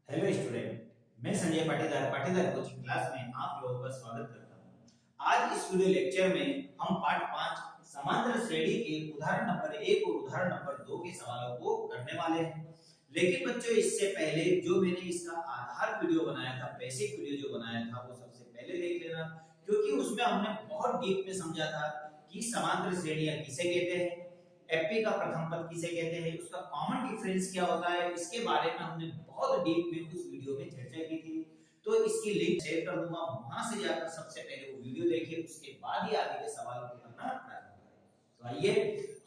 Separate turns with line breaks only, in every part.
Hello student, मैं Sanjay Patidar coaching class में आप लोगों का स्वागत करता हूं। आज इस वीडियो लेक्चर में हम पाठ 5 समांतर श्रेणी के उदाहरण नंबर 1 और उदाहरण नंबर 2 के सवालों को करने वाले हैं। लेकिन बच्चों, इससे पहले जो मैंने इसका आधार वीडियो बनाया था, बेसिक वीडियो जो बनाया था, वो सबसे पहले देख लेना, क्योंकि उसमें हमने बहुत डीप में समझा था कि समांतर श्रेणियां किसे कहते हैं, एपी का प्रथम पद किसे कहते हैं, उसका कॉमन डिफरेंस क्या होता है, इसके बारे में हमने बहुत डीप में उस वीडियो में चर्चा की थी। तो इसकी लिंक शेयर कर दूंगा, वहां से जाकर सबसे पहले वो वीडियो देखिए, उसके बाद ही आगे के सवालों को करना प्रारंभ करें। तो आइए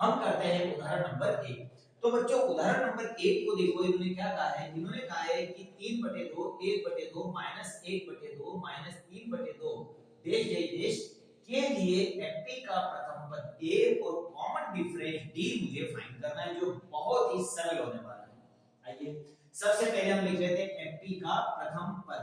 हम करते हैं उदाहरण नंबर 1। तो बच्चों, उदाहरण नंबर 1 को देखो, इन्होंने क्या कहा है, इन्होंने कहा है कि 3/2 1/2 -1/2 -3/2 देश के लिए एपी का प्रथम पद ए और कॉमन डिफरेंस डी मुझे फाइंड करना है, जो बहुत ही सरल होने वाला है। आइए सबसे पहले हम लिख लेते हैं एपी का प्रथम पद।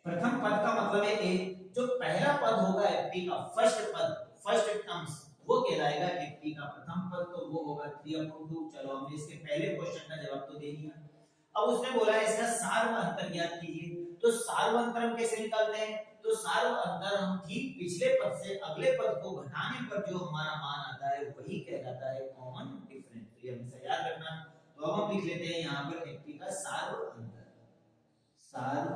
प्रथम पद का मतलब है ए, जो पहला पद होगा एपी का, फर्स्ट पद, फर्स्ट टर्म्स, वो कहलाएगा एपी का प्रथम पद। तो वो होगा 3/2। चलो हमने इसके पहले क्वेश्चन का जवाब तो दे दिया। अब उसने बोला है इसका सार्व अंतर ज्ञात कीजिए। तो सार्व अंतर हम कैसे निकालते हैं? तो सार्व अंतर हम ठीक पिछले पद से अगले पद को घटाने पर जो हमारा मान आता है वही कहलाता है कॉमन डिफरेंस। तो ये हमेशा याद रखना। तो अब हम लिख लेते हैं यहाँ पर एपी का सार्व अंतर। सार्व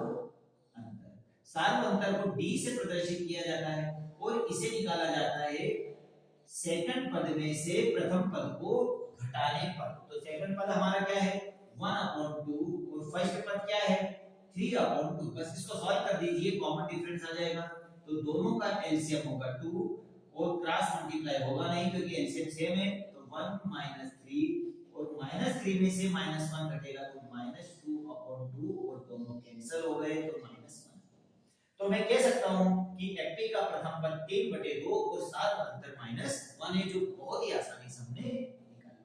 अंतर, सार्व अंतर को डी से प्रदर्शित किया जाता है और इसे निकाला जाता है सेकंड पद में से प्रथम पद को घटाने पर। तो सेकंड पद हमारा क्या है? 1/2 और फर्स्ट पद क्या है? 3/2। बस इसको सॉल्व कर दीजिए, कॉमन डिफरेंस आ जाएगा। तो दोनों का एलसीएम होगा 2 और क्रॉस मल्टीप्लाई होगा नहीं क्योंकि एलसीएम सेम है। तो 1 -3 और -3 में से -1 घटेगा तो -2/2 और दोनों कैंसिल हो गए तो -1। तो मैं कह सकता हूं कि एपी का प्रथम पद 3/2 और सार्व अंतर -1 है, जो बहुत ही आसानी से हमने निकाला।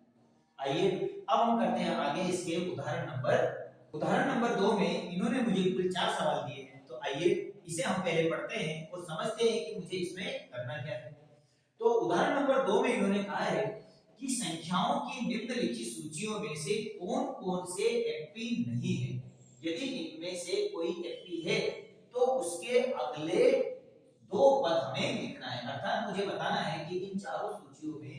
आइए अब हम करते हैं आगे इसके उदाहरण नंबर 2 में इन्होंने मुझे कुल 4 सवाल दिए हैं। तो आइए इसे हम पहले पढ़ते हैं और समझते हैं कि मुझे इसमें करना क्या है। तो उदाहरण नंबर 2 में इन्होंने कहा है कि संख्याओं की निम्नलिखित सूचियों में से कौन-कौन से एपी नहीं है। यदि इनमें से कोई एपी है तो उसके अगले 2 पद हमें लिखना है। अर्थात मुझे बताना है कि इन चारों सूचियों में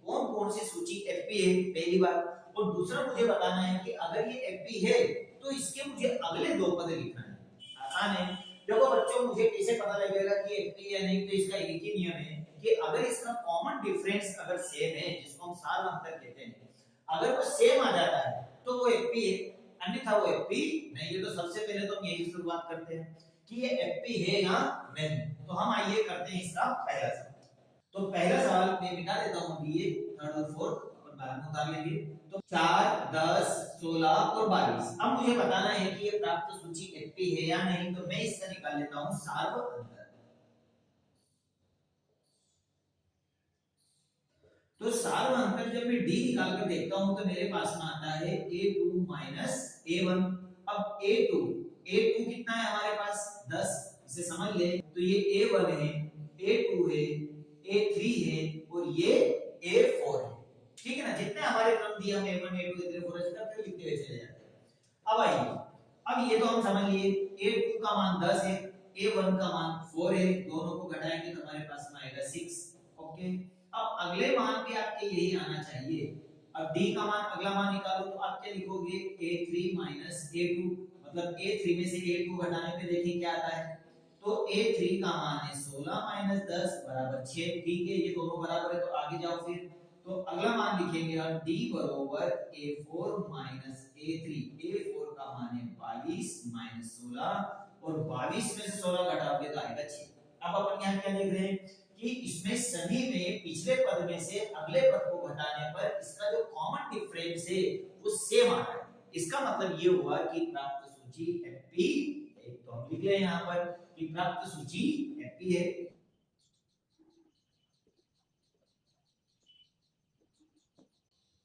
कौन-कौन सी सूची एपी है, पहली बात। और दूसरा मुझे बताना है कि अगर ये एपी है तो इसके मुझे अगले 2 पद लिखना है। आसान है। देखो बच्चों, मुझे कैसे पता लगेगा कि एपी है नहीं? तो इसका एक ही नियम है कि अगर इसका कॉमन डिफरेंस अगर सेम है, जिसको हम सार्व अंतर कहते हैं, अगर वो सेम आ जाता है तो वो एपी है, अन्यथा वो एपी नहीं है। तो सबसे पहले तो हम यही शुरुआत करते हैं कि ये एपी है या नहीं। तो हम आइए करते हैं इसका पहला सवाल। तो पहला सवाल मैं मिटा देता हूं, अभी ये थर्ड और फोर्थ और बाद में उतार लेंगे। तो 4 10 16 और 22। अब मुझे बताना है कि ये प्राप्त सूची एपी है या नहीं। तो मैं इसका निकाल लेता हूं सार्व अंतर। तो सार्व अंतर जब मैं डी निकाल कर देखता हूं तो मेरे पास में आता है a2 a1। अब a2 कितना है हमारे पास? 10। इसे समझ ले। तो ये a1 है, a2 है, a3 है और ये a4 है। ठीक है ना? जितने हमारे क्रम दिए हम a1 a2 a3 a4 ऐसे करके लिखते हुए चले जाते हैं। अब आइए, अब ये तो हम समझ लिए a2 का मान 10 है, a1 का मान 4 है, दोनों को घटाएंगे तो हमारे पास में आएगा 6। ओके, अब अगले मान भी आपके यही आना चाहिए। अब d का मान, अगला मान निकालो तो आप क्या लिखोगे? a3 a2, मतलब a3 में से a2 घटाने पे देखिए क्या आता है। तो a3 का मान है 16 - 10 बराबर 6। ठीक है, ये दोनों बराबर है तो आगे जाओ फिर। तो अगला मान लिखेंगे हम d बराबर a4 a3। a4 का मान है 22 - 16 और 22 में से 16 घटाओगे तो आएगा 6। अब अपन यहाँ क्या लिख रहे हैं कि इसमें सभी में पिछले पद में से अगले पद को घटाने पर इसका जो कॉमन डिफरेंस है वो सेम आ रहा है। इसका मतलब ये हुआ कि प्राप्त सूची एपी है। तो हम लिख लें यहाँ पर कि प्राप्त सूची एपी है।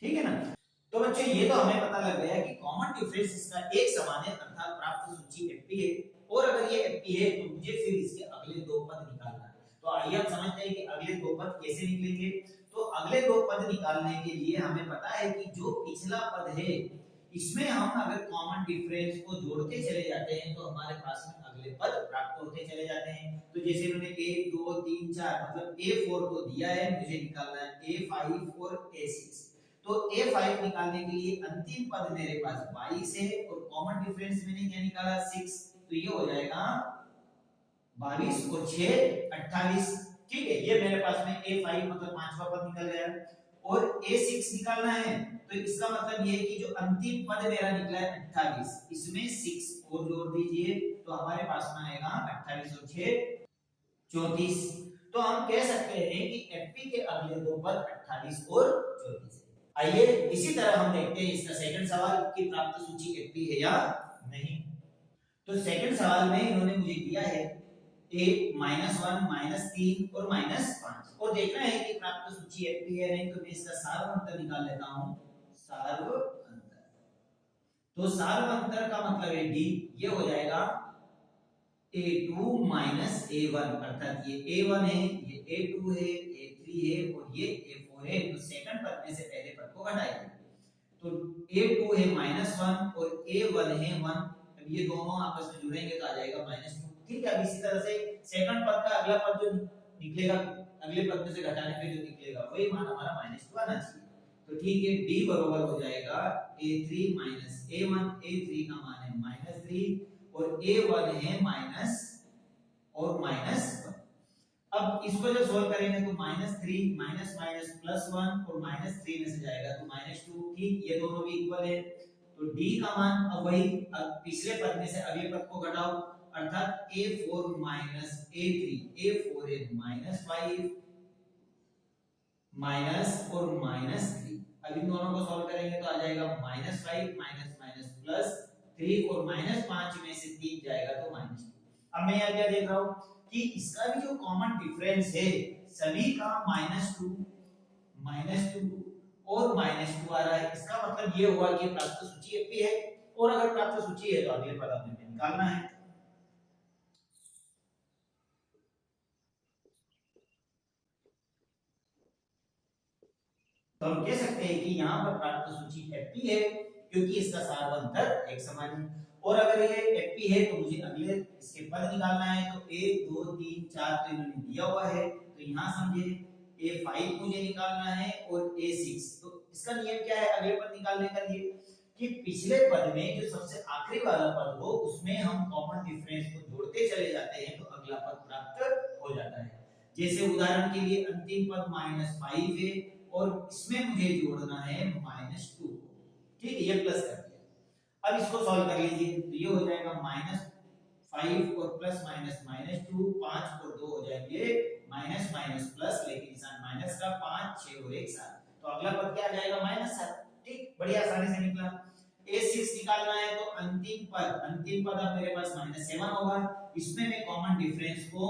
ठीक है ना? तो बच्चों, ये तो हमें पता लग गया कि कॉमन डिफरेंस इसका एक समान है, अर्थात प्राप्त सूची एपी है। और अगर ये एपी है तो मुझे फिर इसके अगले 2 पद निकालना है। तो आइए हम समझते हैं कि अगले 2 पद कैसे निकलेंगे। तो अगले दो पद निकालने के लिए हमें पता है कि जो पिछला पद है इसमें हम अगर कॉमन डिफरेंस को जोड़ते चले जाते हैं तो हमारे पास में अगले पद प्राप्त होते चले जाते हैं। तो जैसे मैंने 1 2 3 4 मतलब A4 को दिया है, मुझे निकालना है A5 और A6। तो A5 निकालने के लिए अंतिम पद मेरे पास 22 है और कॉमन डिफरेंस मैंने क्या निकाला 6, तो ये हो जाएगा 22 और 6 28। ठीक है, ये मेरे पास में A5 मतलब पांचवा पद निकल गया। और A6 निकालना है तो इसका मतलब ये है कि जो अंतिम पद मेरा निकला है 28, इसमें 6 और जोड़ दीजिए तो हमारे पास में आएगा 28 और 6 34। तो हम कह सकते हैं कि एफपी के अगले दो पद 28 और 34 है। आइए इसी तरह हम देखते हैं इसका सेकंड सवाल कि प्राप्त सूची एफपी है या नहीं। तो सेकंड सवाल में इन्होंने मुझे दिया है a -1 -3 और -5 और देखना है कि प्राप्त सूची एफपी है नहीं। तो मैं इसका सार्वअंतर निकाल लेता हूं। सार्वअंतर, तो सार्वअंतर का मतलब है d, ये हो जाएगा a2 a1 अर्थात ये a1 है, ये a2 है, a3 है और ये a4 है। तो सेकंड पद में से पहले पद को घटाएंगे तो a2 है -1 और a1 है 1। अब ये दोनों आपस में जुड़ेंगे तो आ जाएगा -2। ठीक है, अब इसी तरह से सेकंड पद का अगला पद जो निकलेगा अगले पद में से घटाने पे जो निकलेगा वही मान हमारा -2 आना चाहिए। तो ठीक है, d बराबर हो जाएगा a3 a1। a3 का मान है -3 और a1 है माइनस और -1। अब इसको जब सोल्व करेंगे तो -3 माइनस माइनस +1 और -3 में से जाएगा तो -2। ठीक, ये दोनों भी इक्वल है। तो d का मान अब वही, अब पिछले पद में से अगले पद को घटाओ अर्थात a4 a3, a4 है -5 माइनस और -3। अब इन दोनों को सॉल्व करेंगे तो आ जाएगा -5 माइनस माइनस +3 और -5 में से 3 जाएगा तो -2। अब मैं यहाँ क्या देख रहा हूँ कि इसका भी जो कॉमन डिफरेंस है सभी का -2 और -2 आ रहा है। इसका मतलब ये हुआ कि प्राप्त सूची एपी है और अगर प्राप्त सूची है तो अगले पद हमें निकालना है। तो हम कह सकते हैं कि यहाँ पर प्राप्त सूची एफपी है क्योंकि इसका सार्वअंतर एक समान है। और अगर ये एफपी है तो मुझे अगले इसके पद निकालना है। तो 1 2 3 4 तो इन्होंने दिया हुआ है तो यहाँ समझे A5 मुझे निकालना है और A6। तो इसका नियम क्या है अगले पद निकालने का लिए कि पिछले पद में जो सबसे आखिरी वाला पद हो उसमें हम कॉमन डिफरेंस को जोड़ते चले जाते हैं तो अगला पद प्राप्त हो जाता है। जैसे उदाहरण के लिए अंतिम पद -5 है और इसमें मुझे जोड़ना है -2। ठीक है, ये प्लस कर दिया। अब इसको सॉल्व कर लीजिए तो ये हो जाएगा -5 और प्लस -2 5 और 2 हो जाएंगे माइनस माइनस प्लस, लेकिन निशान माइनस का 5 6 और 1 7। तो अगला पद क्या आ जाएगा -7। ठीक, बड़ी आसानी से निकला। A6 निकालना है तो अंतिम पद अब मेरे पास -7 होगा। इसमें मैं कॉमन डिफरेंस को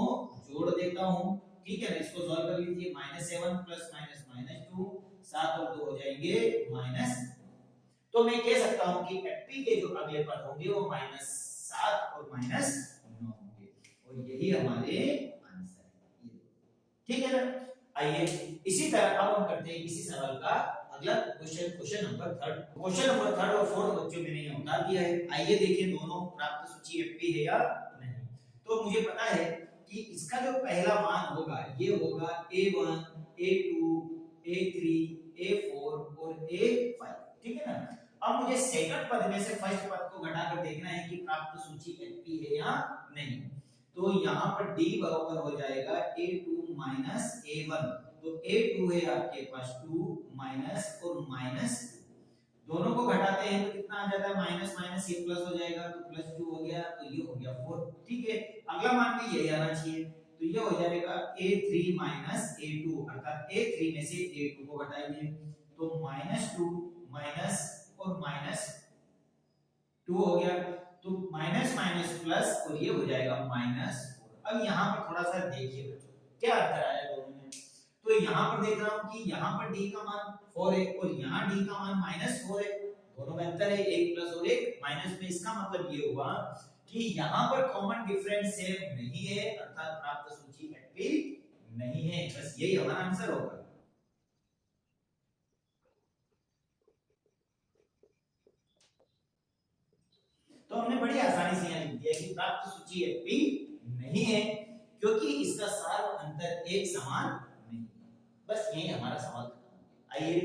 जोड़ देता हूं। ठीक है ना, इसको सॉल्व कर लीजिए -7 प्लस -2 7 और 2 हो जाएंगे -। तो मैं कह सकता हूं कि एफपी के जो अगले पद होंगे वो -7 और -9 होंगे और यही हमारे आंसर है। ठीक है ना, आइए इसी तरह अब हम करते हैं इसी सवाल का अगला क्वेश्चन नंबर 3 और 4 बच्चों मैंने ये बता दिया है। आइए देखिए दोनों प्राप्त सूची एफपी है या नहीं। तो मुझे पता है कि इसका जो पहला मान होगा ये होगा A1 A2 A3 A4 और A5। ठीक है ना, अब मुझे सेकंड पद में से फर्स्ट पद को घटाकर देखना है कि प्राप्त सूची एफपी है या नहीं। तो यहाँ पर d बराबर हो जाएगा A2 A1। तो A2 है आपके पास 2 माइनस और -2, दोनों को घटाते हैं तो कितना आ जाता है माइनस माइनस ये प्लस हो जाएगा तो +2 हो गया तो ये हो गया 4। ठीक है, अगला मान भी यही आना चाहिए तो ये हो जाएगा A3 A2 अर्थात A3 में से A2 को घटाएंगे तो -2 माइनस और -2 हो गया तो माइनस माइनस प्लस और ये हो जाएगा -4। अब यहाँ पर थोड़ा सा देखिए बच्चों क्या अंतर आया दोनों में। तो यहाँ पर देख रहा हूँ कि यहाँ पर d का मान 4 है और यहाँ d का मान -4 है, दोनों में अंतर है, एक प्लस और एक माइनस में। इसका मतलब ये हुआ कि यहाँ पर कॉमन डिफरेंस सेम नहीं है अर्थात प्राप्त सूची एफपी नहीं है। बस यही हमारा आंसर होगा। तो हमने बड़ी आसानी से यहाँ लिख दिया कि प्राप्त सूची एपी नहीं है क्योंकि इसका सार्व अंतर एक समान नहीं। बस यही हमारा सवाल खत्म। आइए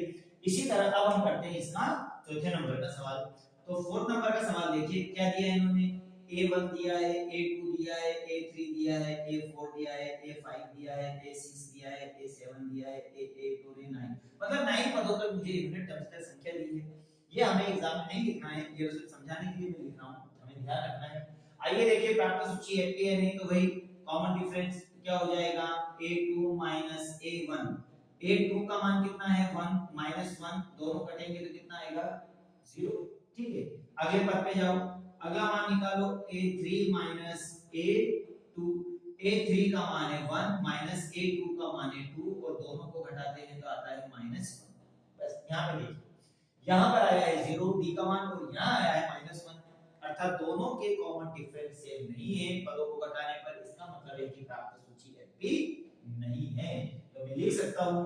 इसी तरह अब हम करते हैं इसका चौथे नंबर का सवाल। तो फोर्थ नंबर का सवाल देखिए क्या दिया है इन्होंने, A1 दिया है, A2 दिया है, A3 दिया है, A4 दिया है, A5 दिया है, A6 दिया है, A7 दिया है, A8 और A9, मतलब 9 पदों तक मुझे यूनिट टर्म्स की संख्या दी है। ये हमें एग्जाम में नहीं लिखना है, ये सिर्फ समझाने के लिए मैं लिख रहा हूं, हमें ध्यान रखना है। आइए देखिए प्राप्त सूची एपी है नहीं तो वही कॉमन डिफरेंस क्या हो जाएगा, A2 A1। A2 का मान कितना है 1 -1, दोनों कटेंगे तो कितना आएगा 0। ठीक है, अगले पद पे जाओ, अगला मान निकालो A3 A2। A3 का मान है 1 A2 का मान है 2 और दोनों को घटाते हैं तो आता है -1। बस यहाँ पे देखिए, यहाँ पर आया है 0 D का मान और यहाँ आया है -1, अर्थात दोनों के कॉमन डिफरेंस सेम नहीं है पदों को घटाने पर। इसका मतलब है कि प्राप्त सूची एपी नहीं है। तो मैं लिख सकता हूँ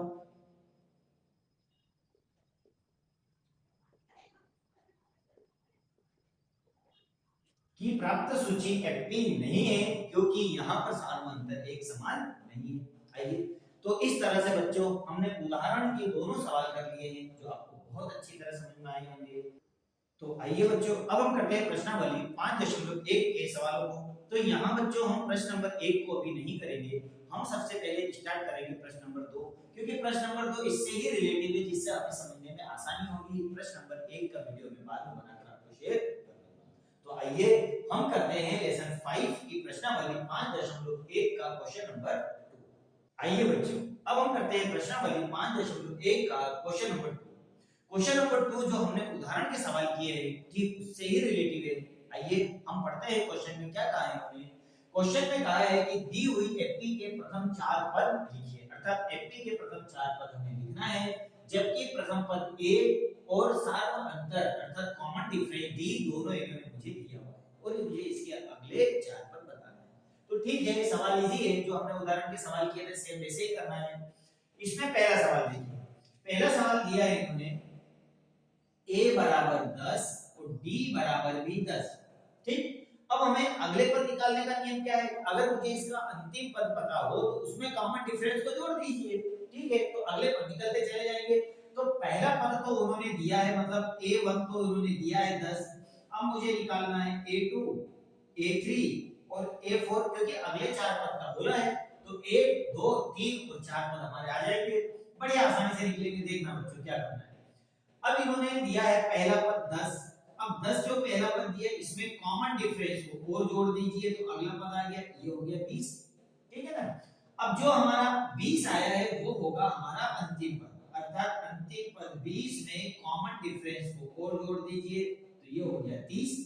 कि प्राप्त सूची एपी नहीं है क्योंकि यहाँ पर सार्व अंतर एक समान नहीं है। आइए तो इस तरह से बच्चों हमने उदाहरण के दोनों सवाल कर लिए हैं जो आपको बहुत अच्छी तरह समझ में आए होंगे। तो आइए बच्चों अब हम करते हैं प्रश्नावली 5.1 के सवालों को। तो यहाँ बच्चों हम प्रश्न नंबर 1 को अभी नहीं करेंगे, हम सबसे पहले स्टार्ट करेंगे प्रश्न नंबर 2, क्योंकि प्रश्न नंबर 2 इससे ही रिलेटेड है जिससे आपको समझने में आसानी होगी। प्रश्न नंबर 1 का वीडियो मैं बाद में बनाकर आपको शेयर कर दूंगा। तो आइए हम करते हैं लेसन 5 की प्रश्नावली 5.1 का क्वेश्चन नंबर 2। आइए बच्चों अब हम करते हैं प्रश्नावली 5.1 का क्वेश्चन नंबर 2। क्वेश्चन नंबर 2 जो हमने उदाहरण के सवाल किए हैं ठीक उससे ही रिलेटिव है। आइए हम पढ़ते हैं क्वेश्चन में क्या कहा है उन्होंने। क्वेश्चन में कहा है कि दी हुई एपी के प्रथम 4 पद लिखिए, अर्थात एपी के प्रथम 4 पद हमें लिखना है जबकि प्रथम पद ए और सार्व अंतर अर्थात कॉमन डिफरेंस डी दोनों इन्होंने मुझे दिया हुआ है और मुझे इसके अगले 4 पद बताना है। तो ठीक है, सवाल इजी है, जो हमने उदाहरण के सवाल किए थे सेम वैसे ही करना है। इसमें पहला सवाल देखिए, पहला सवाल दिया है इन्होंने a बराबर 10 और d बराबर भी 10। ठीक, अब हमें अगले पद निकालने का नियम क्या है, अगर मुझे इसका अंतिम पद पता हो तो उसमें कॉमन डिफरेंस को जोड़ दीजिए। ठीक है, तो अगले पद निकलते चले जाएंगे। तो पहला पद तो उन्होंने दिया है, मतलब a1 तो उन्होंने दिया है 10, अब मुझे निकालना है a2 a3 और a4, क्योंकि अगले 4 पद का बोला है तो 1 2 3 और 4 पद हमारे आ जाएंगे, बड़ी आसानी से निकलेंगे। देखना बच्चों क्या करना है। अब इन्होंने दिया है पहला पद 10, अब 10 जो पहला पद दिया इसमें कॉमन डिफरेंस को और जोड़ दीजिए तो अगला पद आ गया, ये हो गया 20। ठीक है ना, अब जो हमारा 20 आया है वो होगा हमारा अंतिम पद, अर्थात अंतिम पद 20 में कॉमन डिफरेंस को और जोड़ दीजिए तो ये हो गया 30।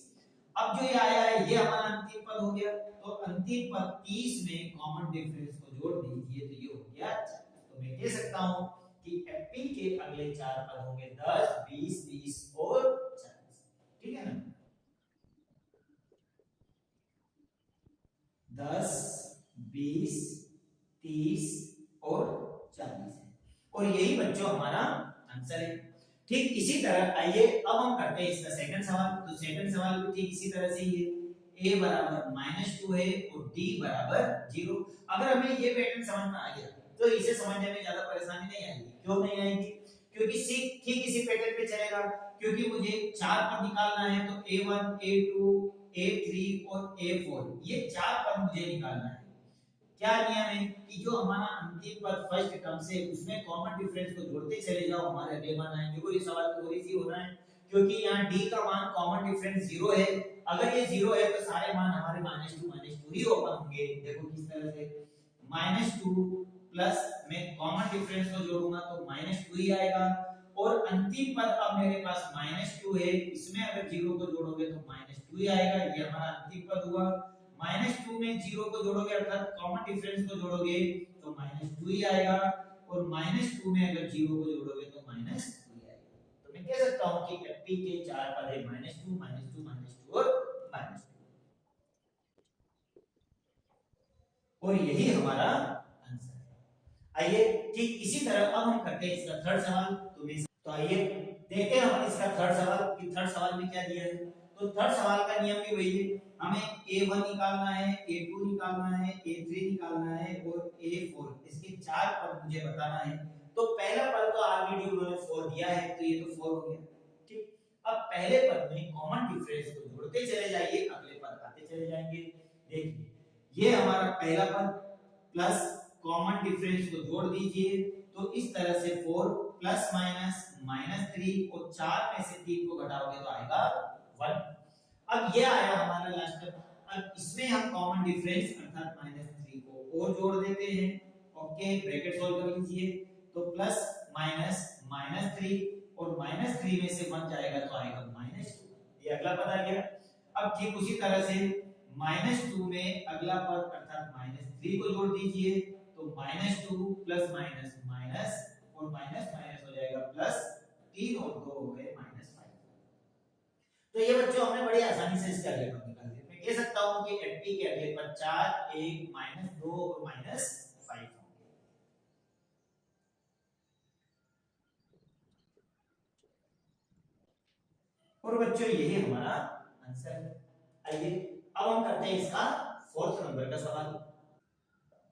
अब जो ये आया है ये हमारा अंतिम पद हो गया, तो अंतिम पद 30 में कॉमन डिफरेंस को जोड़ दीजिए तो ये हो गया 40। तो मैं कह सकता हूं कि एपी के अगले 4 पद होंगे 10 20 30 और 40। ठीक है ना, 10 20 30 और 40 है और यही बच्चों हमारा आंसर है। ठीक इसी तरह आइए अब हम करते हैं इसका सेकंड सवाल। तो सेकंड सवाल भी ठीक इसी तरह से ही है, a बराबर -2 है और d बराबर 0। अगर हमें ये पैटर्न समझ में आ गया तो इसे समझने में ज्यादा परेशानी नहीं आएगी। क्यों नहीं आएगी, क्योंकि ठीक इसी पैटर्न पे चलेगा, क्योंकि मुझे 4 पद निकालना है तो a1 a2 a3 और a4 ये 4 पद मुझे निकालना है। क्या नियम है कि जो हमारा अंतिम पद फर्स्ट टर्म से उसमें कॉमन डिफरेंस को जोड़ते चले जाओ, हमारे अगले मान आएंगे। वो ये सवाल तो इजी होना है क्योंकि यहाँ d का मान कॉमन डिफरेंस 0 है, अगर ये 0 है तो सारे मान हमारे -2 ही ओपन होंगे। देखो किस तरह से -2 प्लस में कॉमन डिफरेंस को जोड़ूंगा तो -2 ही आएगा और अंतिम पद अब मेरे पास -2 है, इसमें अगर 0 को जोड़ोगे तो -2 ही आएगा। ये हमारा अंतिम पद हुआ। -2 में 0 को जोड़ोगे अर्थात कॉमन डिफरेंस को जोड़ोगे तो -2 ही आएगा और -2 में अगर 0 को जोड़ोगे तो -2 ही आएगा। तो मैं कह सकता हूं कि एपी के 4 पद है -2 -2 -2 और -2 और यही हमारा आंसर है। आइए ठीक इसी तरह अब हम करते हैं इसका थर्ड सवाल। तो आइए देखते हैं हम इसका थर्ड सवाल कि थर्ड सवाल में क्या दिया है। तो थर्ड सवाल का नियम भी वही है, हमें a1 निकालना है, a2 निकालना है, a3 निकालना है और a4, इसके चार पद मुझे बताना है। तो पहला पद तो ऑलरेडी उन्होंने 4 दिया है, तो ये तो 4 हो गया। ठीक, अब पहले पद में कॉमन डिफरेंस को जोड़ते चले जाइए, अगले पद आते चले जाएंगे। देखिए ये हमारा पहला पद प्लस कॉमन डिफरेंस को जोड़ दीजिए, तो इस तरह से 4 प्लस माइनस माइनस 3 और 4 में से 3 को घटाओगे तो आएगा 1। अब ये आया हमारा लास्ट टर्म। अब इसमें हम कॉमन डिफरेंस अर्थात -3 को और जोड़ देते हैं। ओके, ब्रैकेट सॉल्व कर लीजिए, तो प्लस माइनस -3 और -3 में से 1 जाएगा तो आएगा -2, ये अगला पद आ गया। अब ठीक उसी तरह से -2 में अगला पद अर्थात -3 को जोड़ दीजिए, तो -2 प्लस माइनस माइनस और माइनस माइनस हो जाएगा प्लस, 3 और 2 हो गए -5। तो ये बच्चों हमने बड़ी आसानी से इसके अगले पद निकाल दिए। मैं कह सकता हूं कि एफपी के अगले पद 4, 1, -2 और -5 होंगे। और बच्चों यही हमारा आंसर है। आइए अब हम करते हैं इसका फोर्थ नंबर का सवाल।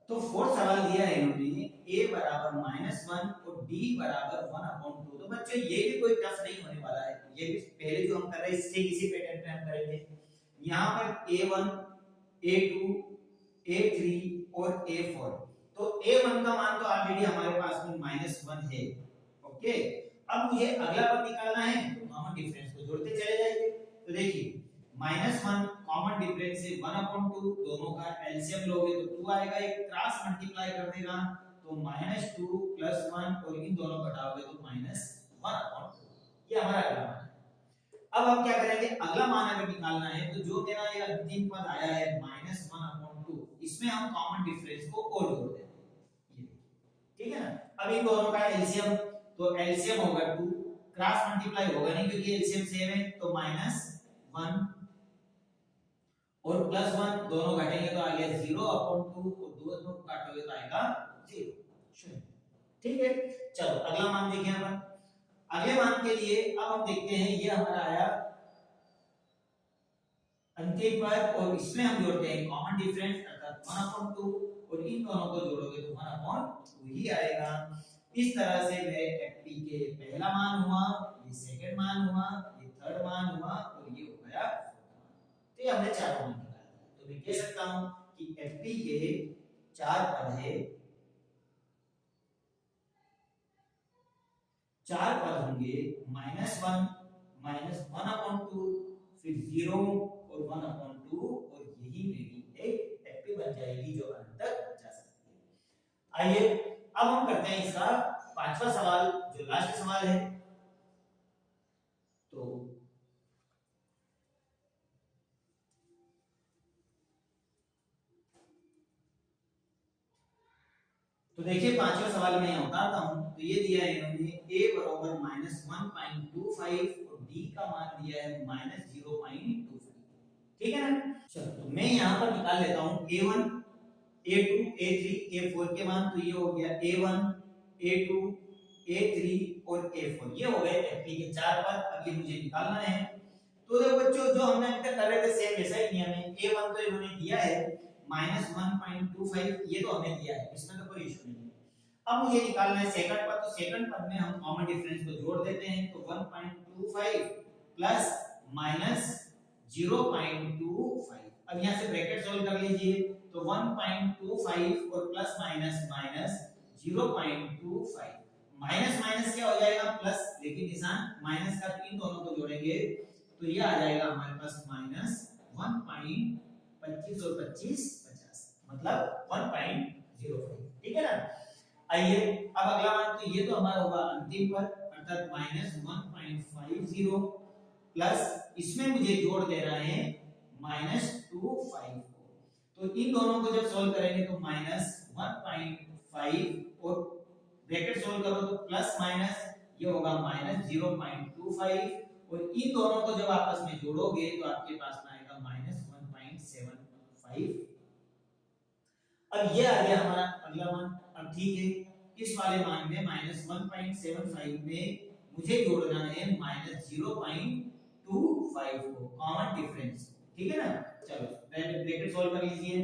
तो फोर्थ सवाल दिया है इन्होंने a बराबर -1 और d बराबर 1/2। तो बच्चों ये भी कोई टफ नहीं होने वाला है, ये भी पहले जो हम कर रहे हैं इससे किसी पैटर्न पे हम करेंगे। यहाँ पर a1 a2 a3 और a4, तो a1 का मान तो ऑलरेडी हमारे पास में -1 है। ओके, अब मुझे अगला पद निकालना है, तो कॉमन डिफरेंस को जोड़ते चले जाइए। तो देखिए -1 कॉमन डिफरेंस से 1/2, दोनों का एलसीएम लोगे तो 2 आएगा, एक क्रॉस मल्टीप्लाई कर देगा तो -2 + 1 और इन दोनों को घटाओगे तो -1/2। ये हमारा अगला मान है। अब हम क्या करेंगे, अगला मान अगर निकालना है तो जो मेरा ये अंतिम पद आया है -1/2, इसमें हम कॉमन डिफरेंस को और जोड़ देंगे, ये ठीक है ना। अब इन दोनों का एलसीएम, तो एलसीएम होगा 2, क्रॉस मल्टीप्लाई होगा नहीं क्योंकि एलसीएम सेम है, तो -1 और +1 दोनों घटेंगे तो आ गया 0/2 और 2 दोनों काटोगे तो आएगा 0। ठीक है, चलो अगला मान देखें अपन। अगले मान के लिए अब हम देखते हैं, ये हमारा आया अंतिम पद और इसमें हम जोड़ते हैं कॉमन डिफरेंस अर्थात 1/2 और इन दोनों को जोड़ोगे तो 1/2 ही आएगा। इस तरह से मेरे एफपी के पहला मान हुआ, ये सेकंड मान हुआ, ये थर्ड मान हुआ और ये हो गया फोर्थ मान। तो ये हमने चारों मान निकाले। तो मैं कह सकता हूं कि एफपी के 4 पद है, 4 पद होंगे -1 -1/2 फिर 0 और 1/2 और यही मेरी एक एफपी बन जाएगी जो अंत तक जा सकती है। आइए अब हम करते हैं इसका पांचवा सवाल जो लास्ट सवाल है। तो देखिए पांचवा सवाल में यहाँ बताता हूं। तो ये दिया है इन्होंने a बराबर -1.25 और d का मान दिया है -0.25। ठीक है ना। चलो तो मैं यहाँ पर निकाल लेता हूँ a1 a2 a3 a4 के मान। तो ये हो गया a1 a2 a3 और a4, ये हो गए एफपी के 4 पद। अब ये मुझे निकालना है। तो देखो बच्चों जो हमने अभी तक कर रहे थे सेम ऐसा ही नियम है। a1 तो इन्होंने दिया है -1.25, ये तो हमें दिया है, इसमें तो कोई इशू नहीं है। अब मुझे निकालना है सेकंड पद। तो सेकंड पद में हम कॉमन डिफरेंस को जोड़ देते हैं। तो 1.25 प्लस -0.25। अब यहां से ब्रैकेट सॉल्व कर लीजिए। तो 1.25 और plus minus minus 0.25, minus minus क्या हो जाएगा प्लस, लेकिन निशान माइनस का, इन दोनों को जोड़ेंगे तो ये आ जाएगा हमारे पास -1.25 और 25 50, मतलब 1.05। ठीक है ना। आइए अब अगला मान, तो ये तो हमारा होगा अंतिम पद अर्थात -1.50 प्लस इसमें मुझे जोड़ देना है -25 को। तो इन दोनों को जब सॉल्व करेंगे तो -1.5 और ब्रैकेट सॉल्व करो तो प्लस माइनस ये होगा -0.25 और इन दोनों को जब आपस में जोड़ोगे तो आपके पास में आएगा -1.75। अब ये आ गया हमारा अगला मान। अब ठीक है, इस वाले मान में -1.75 में मुझे जोड़ना है -0.25 5 को कॉमन डिफरेंस, ठीक है ना। चलो ब्रैकेट सॉल्व कर लीजिए,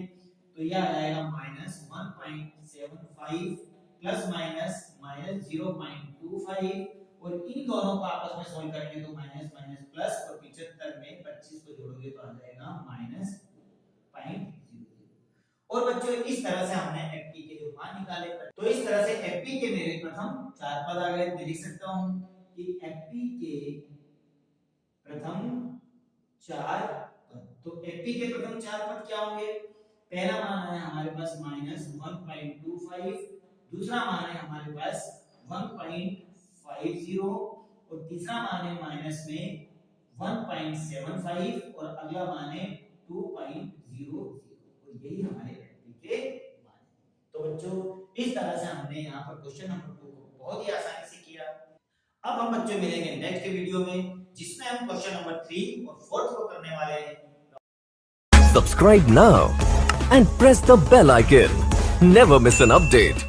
तो यह आ जाएगा -1.75 प्लस माइनस -0.25 और इन दोनों को आपस में सॉल्व करेंगे तो माइनस माइनस प्लस और 75 में 25 को जोड़ोगे तो आ जाएगा -0.00। और बच्चों इस तरह से हमने एफपी के जो मान निकाले। तो इस तरह से एफपी के मेरे प्रथम 4 पद आ गए। मैं लिख सकता हूं कि एफपी के प्रथम 4 पद। तो एफपी के प्रथम 4 पद क्या होंगे? पहला मान है हमारे पास -1.25, दूसरा मान है हमारे पास 1.50 और तीसरा मान है माइनस में 1.75 और अगला मान है 2.00 और यही हमारे एफपी के मान है। तो बच्चों इस तरह से हमने यहाँ पर क्वेश्चन नंबर 2 को बहुत ही आसानी से किया। अब हम बच्चों मिलेंगे नेक्स्ट वीडियो में जिसमें हम क्वेश्चन नंबर 3 और 4 को करने वाले हैं।
Subscribe now and press the bell icon. Never miss an update.